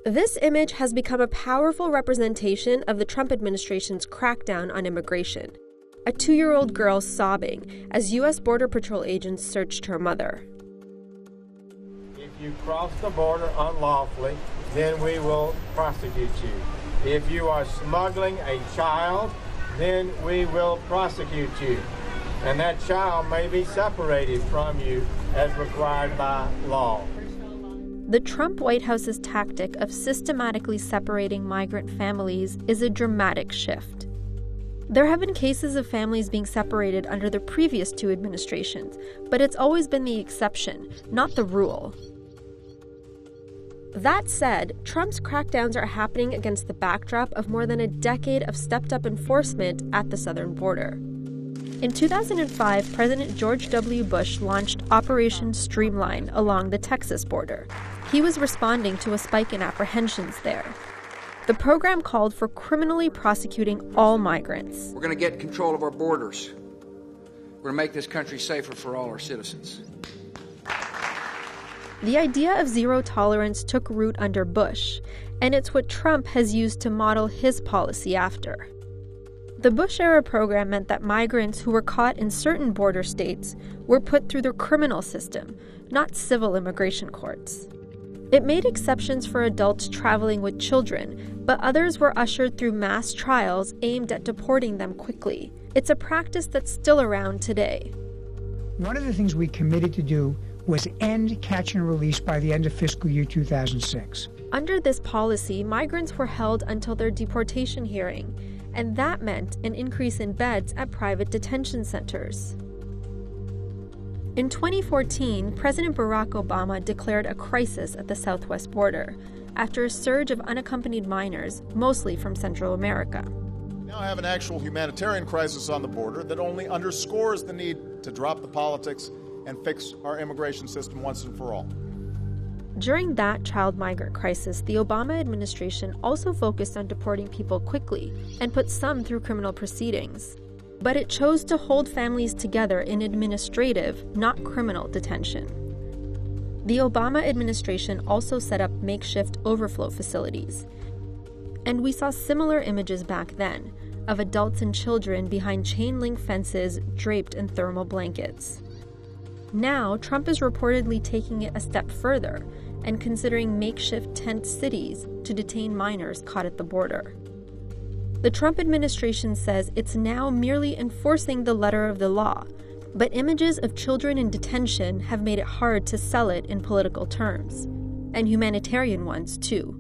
This image has become a powerful representation of the Trump administration's crackdown on immigration. A 2-year-old girl sobbing as U.S. Border Patrol agents searched her mother. If you cross the border unlawfully, then we will prosecute you. If you are smuggling a child, then we will prosecute you. And that child may be separated from you as required by law. The Trump White House's tactic of systematically separating migrant families is a dramatic shift. There have been cases of families being separated under the previous 2 administrations, but it's always been the exception, not the rule. That said, Trump's crackdowns are happening against the backdrop of more than a decade of stepped-up enforcement at the southern border. In 2005, President George W. Bush launched Operation Streamline along the Texas border. He was responding to a spike in apprehensions there. The program called for criminally prosecuting all migrants. We're going to get control of our borders. We're going to make this country safer for all our citizens. The idea of zero tolerance took root under Bush, and it's what Trump has used to model his policy after. The Bush-era program meant that migrants who were caught in certain border states were put through the criminal system, not civil immigration courts. It made exceptions for adults traveling with children, but others were ushered through mass trials aimed at deporting them quickly. It's a practice that's still around today. One of the things we committed to do was end catch and release by the end of fiscal year 2006. Under this policy, migrants were held until their deportation hearing, and that meant an increase in beds at private detention centers. In 2014, President Barack Obama declared a crisis at the southwest border after a surge of unaccompanied minors, mostly from Central America. We now have an actual humanitarian crisis on the border that only underscores the need to drop the politics and fix our immigration system once and for all. During that child migrant crisis, the Obama administration also focused on deporting people quickly and put some through criminal proceedings. But it chose to hold families together in administrative, not criminal detention. The Obama administration also set up makeshift overflow facilities. And we saw similar images back then of adults and children behind chain-link fences draped in thermal blankets. Now, Trump is reportedly taking it a step further and considering makeshift tent cities to detain minors caught at the border. The Trump administration says it's now merely enforcing the letter of the law, but images of children in detention have made it hard to sell it in political terms, and humanitarian ones too.